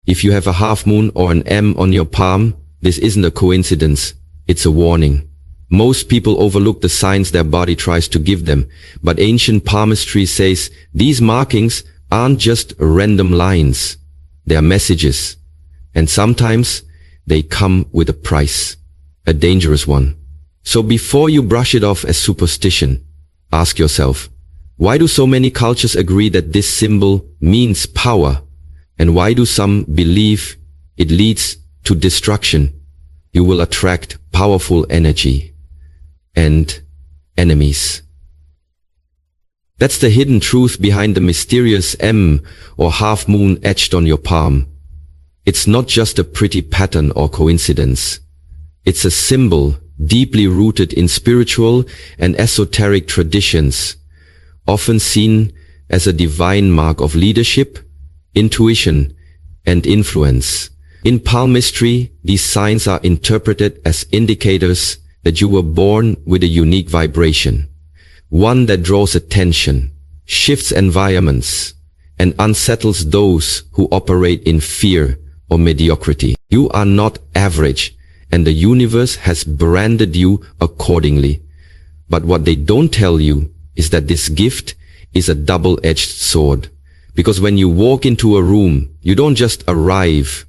If you have a half moon or an M on your palm, this isn't a coincidence, it's a warning. Most people overlook the signs their body tries to give them, but ancient palmistry says these markings aren't just random lines, they are messages. And sometimes they come with a price, a dangerous one. So before you brush it off as superstition, ask yourself, why do so many cultures agree that this symbol means power? And why do some believe it leads to destruction? You will attract powerful energy and enemies. That's the hidden truth behind the mysterious M or half moon etched on your palm. It's not just a pretty pattern or coincidence. It's a symbol deeply rooted in spiritual and esoteric traditions, often seen as a divine mark of leadership, intuition, and influence. In palmistry, these signs are interpreted as indicators that you were born with a unique vibration, one that draws attention, shifts environments, and unsettles those who operate in fear or mediocrity. You are not average, and the universe has branded you accordingly. But what they don't tell you is that this gift is a double-edged sword. Because when you walk into a room, you don't just arrive,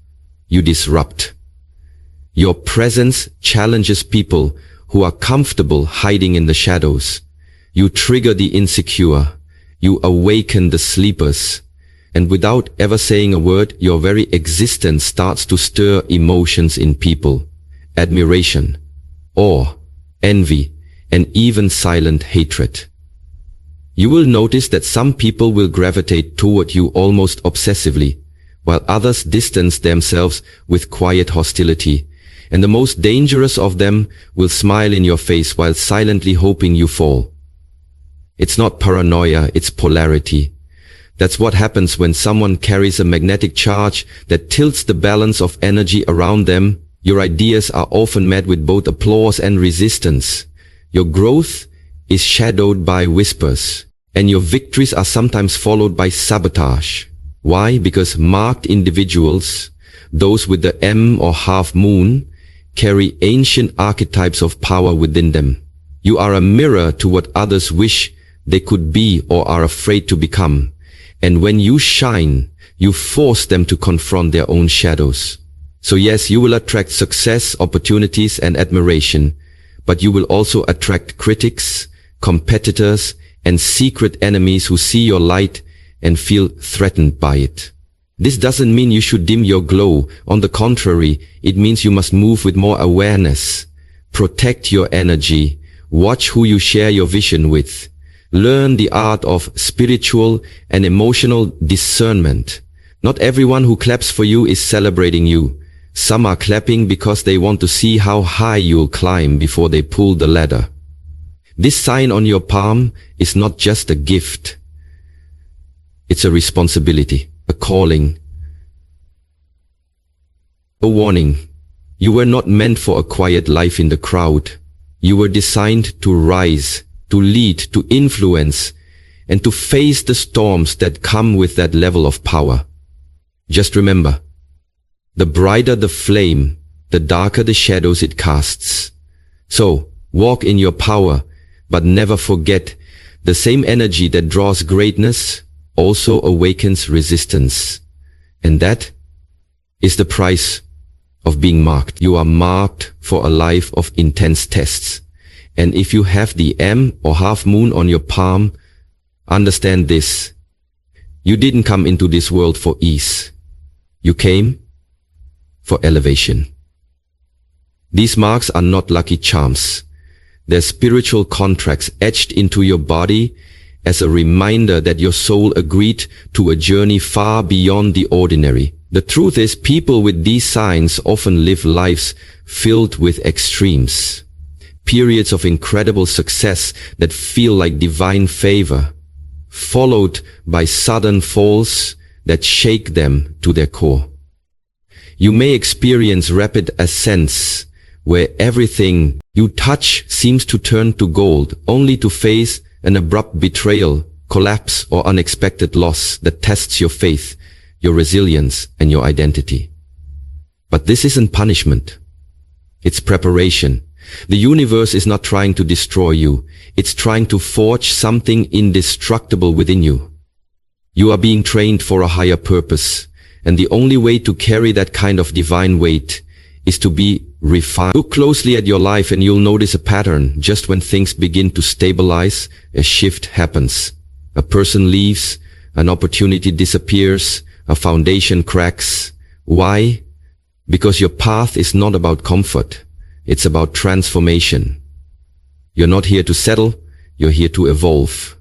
you disrupt. Your presence challenges people who are comfortable hiding in the shadows. You trigger the insecure. You awaken the sleepers. And without ever saying a word, your very existence starts to stir emotions in people. Admiration, awe, envy, and even silent hatred. You will notice that some people will gravitate toward you almost obsessively, while others distance themselves with quiet hostility, and the most dangerous of them will smile in your face while silently hoping you fall. It's not paranoia, it's polarity. That's what happens when someone carries a magnetic charge that tilts the balance of energy around them. Your ideas are often met with both applause and resistance. Your growth is shadowed by whispers, and your victories are sometimes followed by sabotage. Why? Because marked individuals, those with the M or half moon, carry ancient archetypes of power within them. You are a mirror to what others wish they could be or are afraid to become. And when you shine, you force them to confront their own shadows. So yes, you will attract success, opportunities, and admiration, but you will also attract critics, competitors, and secret enemies who see your light and feel threatened by it. This doesn't mean you should dim your glow. On the contrary, it means you must move with more awareness. Protect your energy. Watch who you share your vision with. Learn the art of spiritual and emotional discernment. Not everyone who claps for you is celebrating you. Some are clapping because they want to see how high you'll climb before they pull the ladder. This sign on your palm is not just a gift. It's a responsibility, a calling, a warning. You were not meant for a quiet life in the crowd. You were designed to rise, to lead, to influence, and to face the storms that come with that level of power. Just remember, the brighter the flame, the darker the shadows it casts. So, walk in your power, but never forget, the same energy that draws greatness also awakens resistance. And that is the price of being marked. You are marked for a life of intense tests. And if you have the M or half moon on your palm, understand this. You didn't come into this world for ease. You came for elevation. These marks are not lucky charms. They're spiritual contracts etched into your body as a reminder that your soul agreed to a journey far beyond the ordinary. The truth is, people with these signs often live lives filled with extremes. Periods of incredible success that feel like divine favor, followed by sudden falls that shake them to their core. You may experience rapid ascents, where everything you touch seems to turn to gold, only to face an abrupt betrayal, collapse, or unexpected loss that tests your faith your resilience, and your identity. But this isn't punishment. It's preparation. The universe is not trying to destroy you. It's trying to forge something indestructible within you. You are being trained for a higher purpose, and the only way to carry that kind of divine weight is to be refined. Look closely at your life and you'll notice a pattern. Just when things begin to stabilize, a shift happens. A person leaves, an opportunity disappears, a foundation cracks. Why? Because your path is not about comfort. It's about transformation. You're not here to settle, you're here to evolve.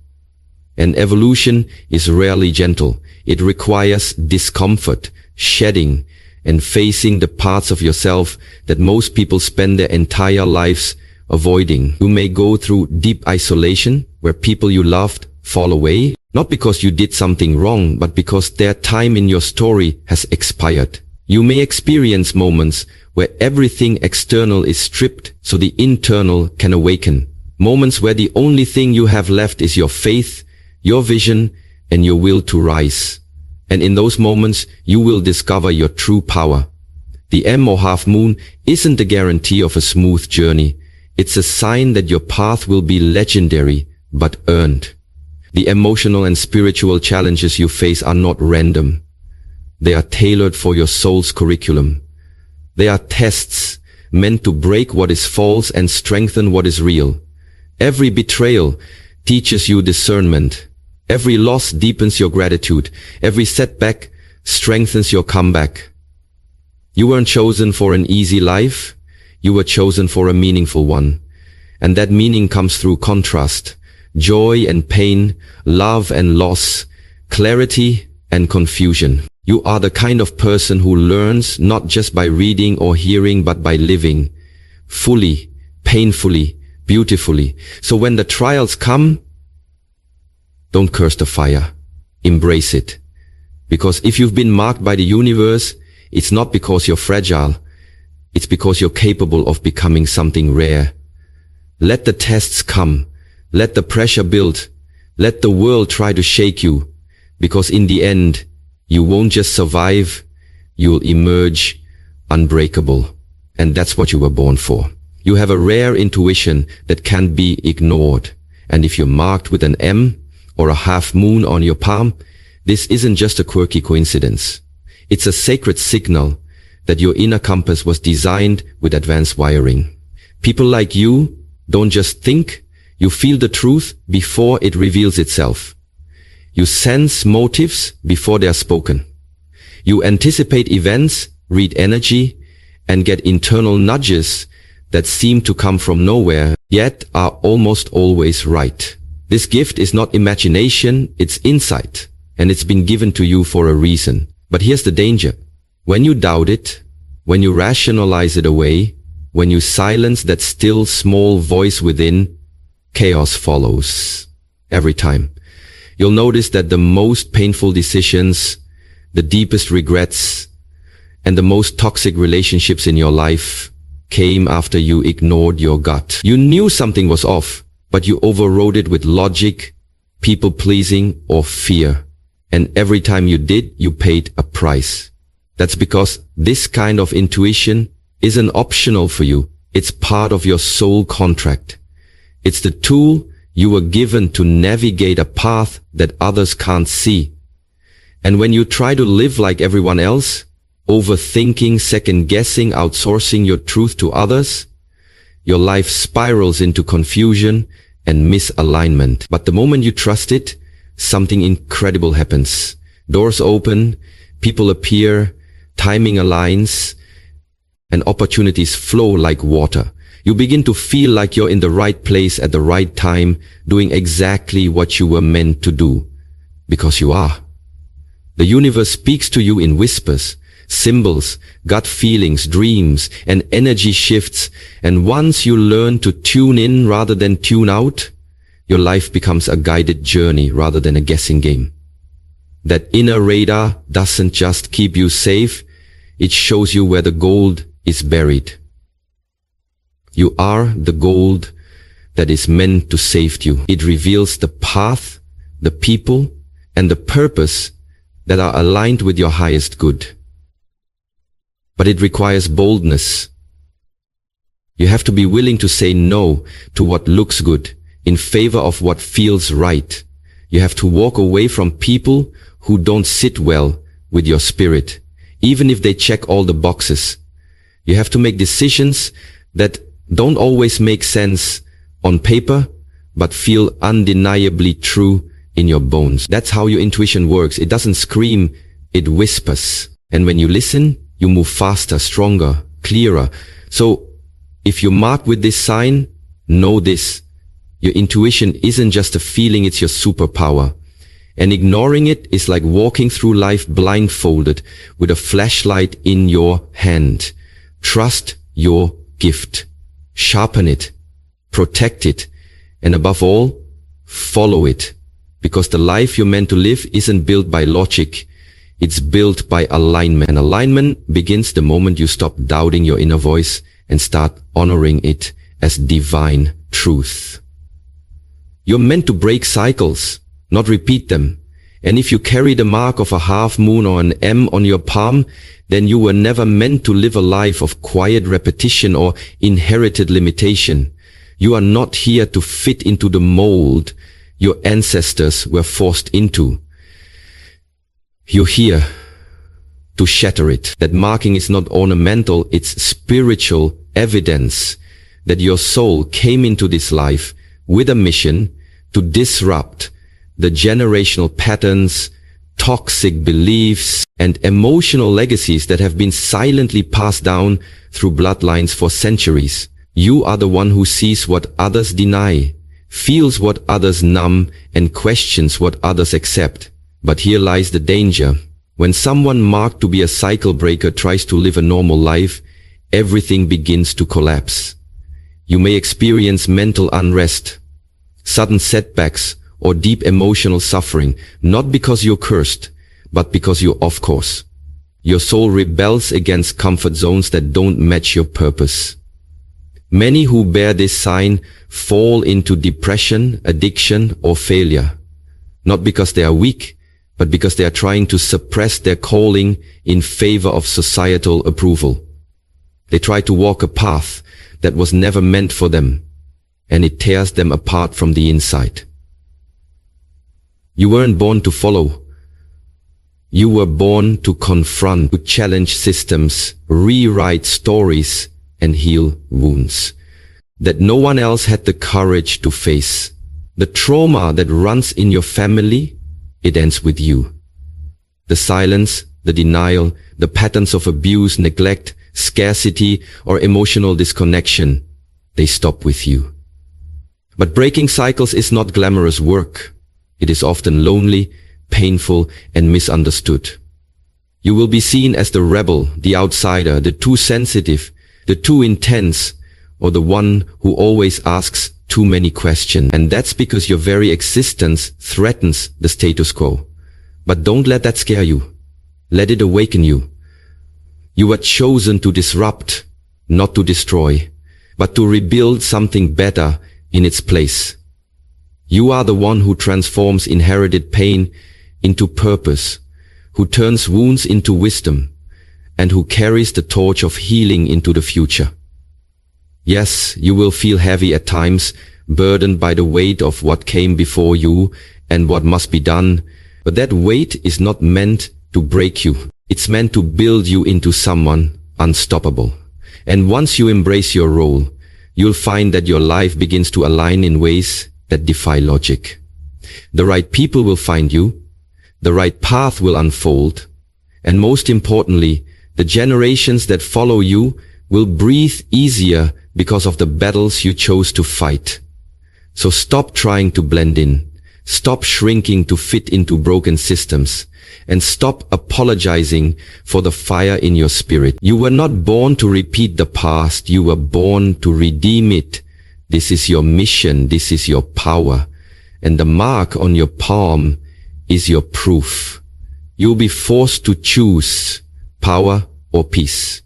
And evolution is rarely gentle. It requires discomfort, shedding, and facing the parts of yourself that most people spend their entire lives avoiding. You may go through deep isolation, where people you loved fall away, not because you did something wrong, but because their time in your story has expired. You may experience moments where everything external is stripped so the internal can awaken. Moments where the only thing you have left is your faith, your vision, and your will to rise. And in those moments, you will discover your true power. The M or half moon isn't a guarantee of a smooth journey. It's a sign that your path will be legendary, but earned. The emotional and spiritual challenges you face are not random. They are tailored for your soul's curriculum. They are tests meant to break what is false and strengthen what is real. Every betrayal teaches you discernment. Every loss deepens your gratitude. Every setback strengthens your comeback. You weren't chosen for an easy life. You were chosen for a meaningful one. And that meaning comes through contrast, joy and pain, love and loss, clarity and confusion. You are the kind of person who learns not just by reading or hearing, but by living, fully, painfully, beautifully. So when the trials come, don't curse the fire. Embrace it. Because if you've been marked by the universe, it's not because you're fragile. It's because you're capable of becoming something rare. Let the tests come. Let the pressure build. Let the world try to shake you. Because in the end, you won't just survive, you'll emerge unbreakable. And that's what you were born for. You have a rare intuition that can't be ignored. And if you're marked with an M or a half moon on your palm, this isn't just a quirky coincidence. It's a sacred signal that your inner compass was designed with advanced wiring. People like you don't just think, you feel the truth before it reveals itself. You sense motives before they are spoken. You anticipate events, read energy, and get internal nudges that seem to come from nowhere, yet are almost always right. This gift is not imagination, it's insight, and it's been given to you for a reason. But here's the danger. When you doubt it, when you rationalize it away, when you silence that still small voice within, chaos follows. Every time. You'll notice that the most painful decisions, the deepest regrets, and the most toxic relationships in your life came after you ignored your gut. You knew something was off, but you overrode it with logic, people-pleasing, or fear. And every time you did, you paid a price. That's because this kind of intuition isn't optional for you. It's part of your soul contract. It's the tool you were given to navigate a path that others can't see. And when you try to live like everyone else, overthinking, second-guessing, outsourcing your truth to others, your life spirals into confusion and misalignment. But the moment you trust it, something incredible happens. Doors open, people appear, timing aligns, and opportunities flow like water. You begin to feel like you're in the right place at the right time, doing exactly what you were meant to do. Because you are. The universe speaks to you in whispers, symbols, gut feelings, dreams, and energy shifts. And once you learn to tune in rather than tune out, your life becomes a guided journey rather than a guessing game. That inner radar doesn't just keep you safe, it shows you where the gold is buried. You are the gold that is meant to save you. It reveals the path, the people, and the purpose that are aligned with your highest good. But it requires boldness. You have to be willing to say no to what looks good in favor of what feels right. You have to walk away from people who don't sit well with your spirit, even if they check all the boxes. You have to make decisions that don't always make sense on paper, but feel undeniably true in your bones. That's how your intuition works. It doesn't scream, it whispers. And when you listen, you move faster, stronger, clearer. So if you mark with this sign, know this. Your intuition isn't just a feeling, it's your superpower. And ignoring it is like walking through life blindfolded with a flashlight in your hand. Trust your gift. Sharpen it. Protect it. And above all, follow it. Because the life you're meant to live isn't built by logic. It's built by alignment. And alignment begins the moment you stop doubting your inner voice and start honoring it as divine truth. You're meant to break cycles, not repeat them. And if you carry the mark of a half moon or an M on your palm, then you were never meant to live a life of quiet repetition or inherited limitation. You are not here to fit into the mold your ancestors were forced into. You're here to shatter it. That marking is not ornamental, it's spiritual evidence that your soul came into this life with a mission to disrupt the generational patterns, toxic beliefs, and emotional legacies that have been silently passed down through bloodlines for centuries. You are the one who sees what others deny, feels what others numb, and questions what others accept. But here lies the danger. When someone marked to be a cycle breaker tries to live a normal life, everything begins to collapse. You may experience mental unrest, sudden setbacks, or deep emotional suffering, not because you're cursed, but because you're off course. Your soul rebels against comfort zones that don't match your purpose. Many who bear this sign fall into depression, addiction, or failure, not because they are weak, but because they are trying to suppress their calling in favor of societal approval. They try to walk a path that was never meant for them, and it tears them apart from the inside. You weren't born to follow. You were born to confront, to challenge systems, rewrite stories, and heal wounds that no one else had the courage to face. The trauma that runs in your family, it ends with you. The silence, the denial, the patterns of abuse, neglect, scarcity, or emotional disconnection, they stop with you. But breaking cycles is not glamorous work. It is often lonely, painful, and misunderstood. You will be seen as the rebel, the outsider, the too sensitive, the too intense, or the one who always asks too many questions. And that's because your very existence threatens the status quo. But don't let that scare you. Let it awaken you. You were chosen to disrupt, not to destroy, but to rebuild something better in its place. You are the one who transforms inherited pain into purpose, who turns wounds into wisdom, and who carries the torch of healing into the future. Yes, you will feel heavy at times, burdened by the weight of what came before you and what must be done, but that weight is not meant to break you. It's meant to build you into someone unstoppable. And once you embrace your role, you'll find that your life begins to align in ways that defy logic. The right people will find you, the right path will unfold, and most importantly, the generations that follow you will breathe easier because of the battles you chose to fight. So stop trying to blend in, stop shrinking to fit into broken systems, and stop apologizing for the fire in your spirit. You were not born to repeat the past, you were born to redeem it. This is your mission, this is your power, and the mark on your palm is your proof. You'll be forced to choose power or peace.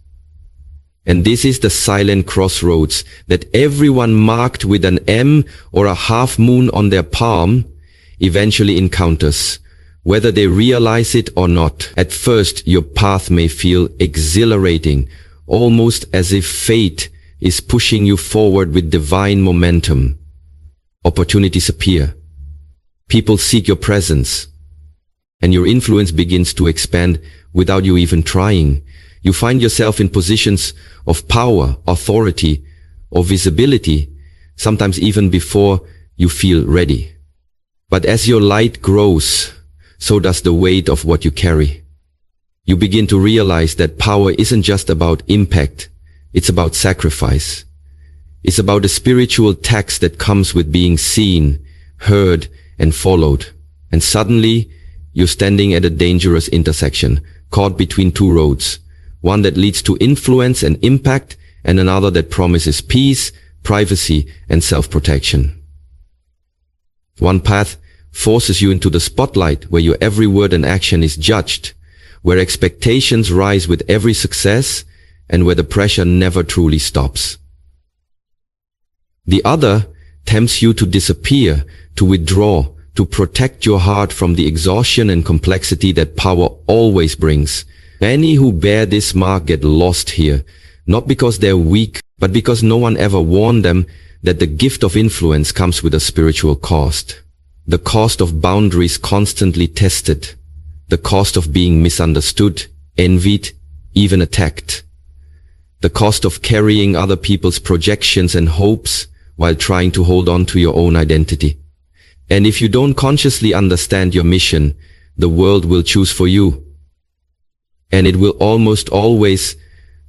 And this is the silent crossroads that everyone marked with an M or a half moon on their palm eventually encounters, whether they realize it or not. At first, your path may feel exhilarating, almost as if fate is pushing you forward with divine momentum. Opportunities appear. People seek your presence, and your influence begins to expand without you even trying. You find yourself in positions of power, authority, or visibility, sometimes even before you feel ready. But as your light grows, so does the weight of what you carry. You begin to realize that power isn't just about impact, it's about sacrifice. It's about the spiritual tax that comes with being seen, heard, and followed. And suddenly, you're standing at a dangerous intersection, caught between two roads, one that leads to influence and impact, and another that promises peace, privacy, and self-protection. One path forces you into the spotlight, where your every word and action is judged, where expectations rise with every success, and where the pressure never truly stops. The other tempts you to disappear, to withdraw, to protect your heart from the exhaustion and complexity that power always brings. Many who bear this mark get lost here, not because they're weak, but because no one ever warned them that the gift of influence comes with a spiritual cost. The cost of boundaries constantly tested. The cost of being misunderstood, envied, even attacked. The cost of carrying other people's projections and hopes while trying to hold on to your own identity. And if you don't consciously understand your mission, the world will choose for you. And it will almost always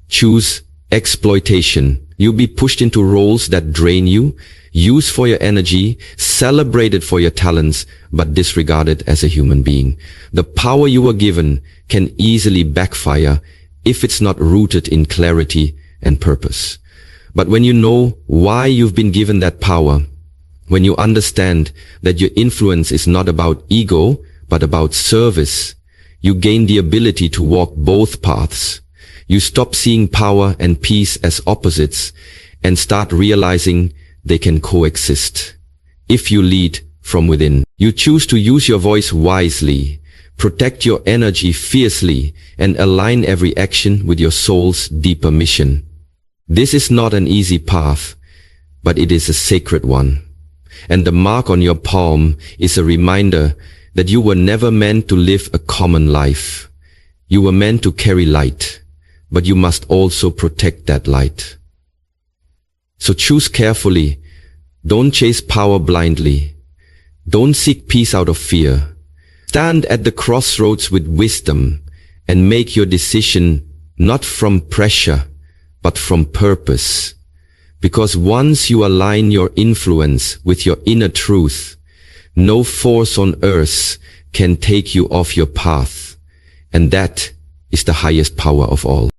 choose exploitation. You'll be pushed into roles that drain you, used for your energy, celebrated for your talents, but disregarded as a human being. The power you were given can easily backfire if it's not rooted in clarity and purpose. But when you know why you've been given that power, when you understand that your influence is not about ego, but about service, you gain the ability to walk both paths. You stop seeing power and peace as opposites and start realizing they can coexist. If you lead from within, you choose to use your voice wisely, protect your energy fiercely, and align every action with your soul's deeper mission. This is not an easy path, but it is a sacred one. And the mark on your palm is a reminder that you were never meant to live a common life. You were meant to carry light, but you must also protect that light. So choose carefully. Don't chase power blindly. Don't seek peace out of fear. Stand at the crossroads with wisdom and make your decision not from pressure, but from purpose. Because once you align your influence with your inner truth, no force on earth can take you off your path. And that is the highest power of all.